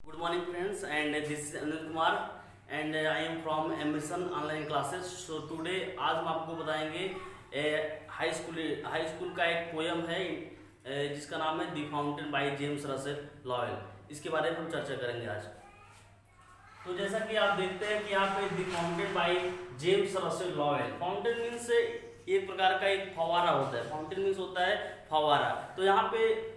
Good morning friends, and this is Anil Kumar and I am from Ambition online classes. So today आज हम आपको बताएंगे high school का एक poem है जिसका नाम है the fountain by James Russell loyal. इसके बारे में हम चर्चा करेंगे आज। तो जैसा कि आप देखते हैं कि यहाँ पे the fountain by James Russell loyal. Fountain means एक प्रकार का एक फवारा होता है। फाउंटेन मीन्स होता है फवारा। तो यहाँ पे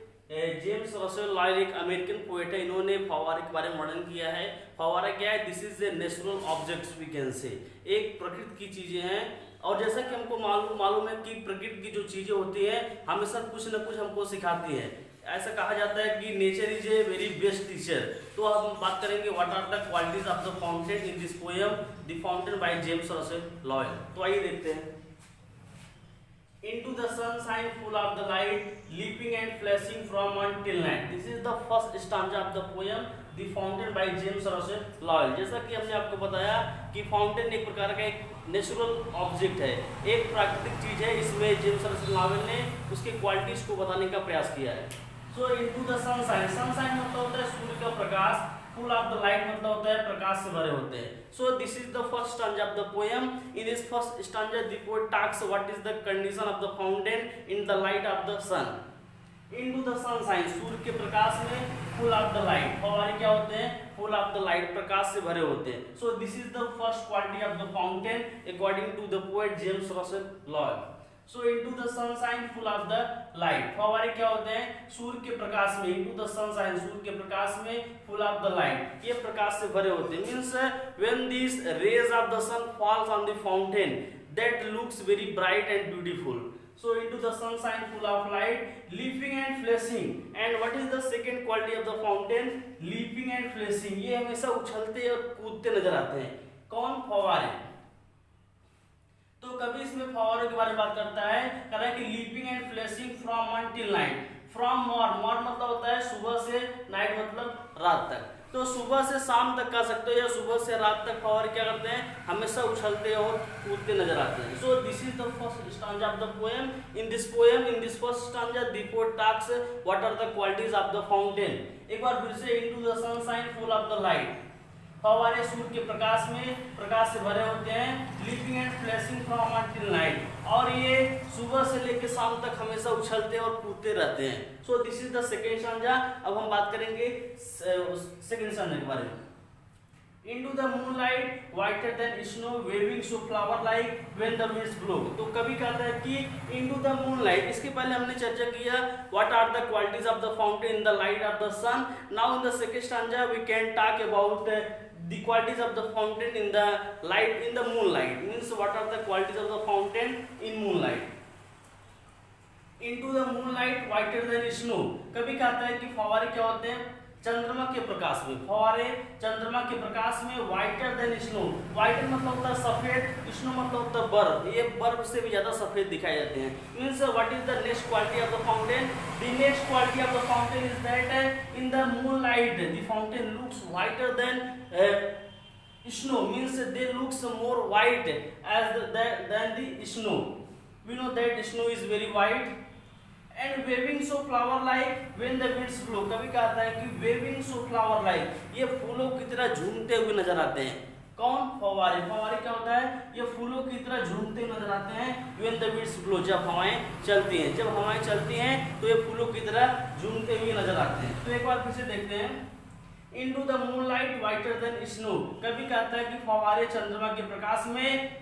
जेम्स रसेल लॉयल एक अमेरिकन पोएट है। इन्होंने फवारे के बारे में वर्णन किया है। फवारा क्या है? This is a natural objects we can say, एक प्रकृति की चीजें हैं। और जैसा कि हमको मालूम है कि प्रकृति की जो चीजें होती हैं हमेशा कुछ न कुछ हमको सिखाती हैं। ऐसा कहा जाता है कि nature is a very best teacher. तो अब हम बात करेंगे what are the qualities of the fountain in this poem the fountain by James Russell Lowell. तो आइए देखते हैं। Into the sunshine full of the light, leaping and flashing from one till night. This is the first stanza of the poem, The Fountain by James Russell Lowell. जैसा कि हमने आपको बताया कि फाउंटेन एक प्रकार का एक नेचुरल ऑब्जेक्ट है, एक प्राकृतिक चीज है। इसमें जेम्स रसेल लॉवेल ने उसके क्वालिटीज को बताने का प्रयास किया है। So into the sunshine, sunshine मतलब होता है सूर्य का प्रकाश, full of the light मतलब होता है प्रकाश से भरे होते हैं। So this is the first stanza of the poem. In this first stanza, the poet talks what is the condition of the fountain in the light of the sun. Into the sunshine, सूर्य के प्रकाश में full of the light, फव्वारे क्या होते हैं? Full of the light, प्रकाश से भरे होते हैं। So this is the first quality of the fountain according to the poet James Russell Lowell. So into the sunshine full of the light, फव्वारे क्या होते हैं? सूर्य के प्रकाश में। into the sunshine, सूर्य के प्रकाश में full of the light, ये प्रकाश से भरे होते हैं। means when these rays of the sun falls on the fountain that looks very bright and beautiful. So into the sunshine full of light, leaping and flashing. And what is the second quality of the fountain? leaping and flashing, ये हमेशा उछलते और कूदते नजर आते हैं। कौन? फव्वारे। तो कभी इसमें फव्वारों के बारे में बात करता है, कह रहा है कि leaping and flashing from one till night. From morn मतलब होता है सुबह से, नाइट मतलब रात तक। तो सुबह से शाम तक कह सकते हो या सुबह से रात तक फव्वारे क्या करते हैं? हमेशा उछलते और कूदते नजर आते हैं। So this is the first stanza of the poem. In this first stanza the poet talks what are the qualities of the fountain. एक बार फिर से, into the sunshine full of the light, फव्वारे सूर्य के प्रकाश में, प्रकाश से भरे होते हैं। Leaping and flashing from one till night, और ये सुबह से लेकर शाम तक हमेशा उछलते और कूदते रहते हैं। So this is the second stanza. अब हम बात करेंगे सेकेंड स्टांजा के बारे में। Into the moonlight, whiter than snow, waving so flower like when the winds blow. तो कभी कहता है कि into the moonlight, इसके पहले हमने चर्चा किया what are the qualities of the fountain in the light of the sun. Now in the second stanza we can talk about the qualities of the fountain in the light in the moonlight. Means what are the qualities of the fountain in moonlight. Into the moonlight, whiter than snow. कभी कहता है कि फव्वारे क्या होते हैं? चंद्रमा के प्रकाश में। फव्वारे चंद्रमा के प्रकाश में। वाइटर देन स्नो, वाइटर मतलब होता है सफेद, स्नो मतलब होता है बर्फ। ये बर्फ से भी ज्यादा सफेद दिखाई देते हैं। Means what is the next quality of the fountain? The next quality of the fountain is that in the moonlight the fountain looks whiter than snow. Means they looks more white as than the snow. We know that snow is very white. And waving so flower like when the winds blow, कभी कहता है कि waving so flower like, ये फूलों की तरह झूमते हुए नजर आते हैं। कौन? फव्वारे। फव्वारे क्या होता है? ये फूलों की तरह झूमते हुए नजर आते हैं। व्हेन द विंड्स ब्लो, जब हवाएं चलती हैं। जब हवाएं चलती हैं तो ये फूलों की तरह झूमते हुए नजर आते हैं। तो एक बार फिर से देखते हैं। Into the moonlight वाइटर than snow, कभी कहता है कि फव्वारे चंद्रमा के प्रकाश में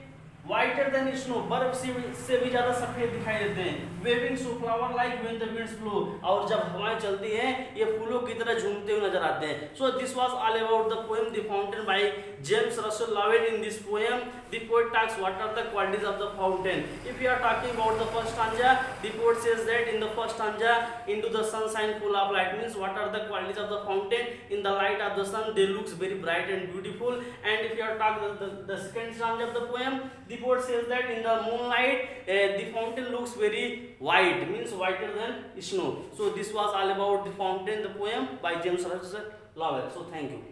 वाइटर देन स्नो, बर्फ से भी ज्यादा सफेद दिखाई देते हैं। Waving so flower like when the winds blow, और जब हवाएं चलती हैं ये फूलों की तरह झूमते हुए नजर आते हैं। So this was all about the poem the fountain by James Russell Lowell. In this poem the poet talks what are the qualities of the fountain. If you are talking about the first stanza, the poet says that in the first stanza into the sunshine full of light, means what are the qualities of the fountain in the light of the sun, they looks very bright and beautiful. And if you are talking the second stanza of the poem, the poet says that in the moonlight the fountain looks very white, means whiter than snow. So this was all about the fountain, the poem by James Russell Lowell. So thank you.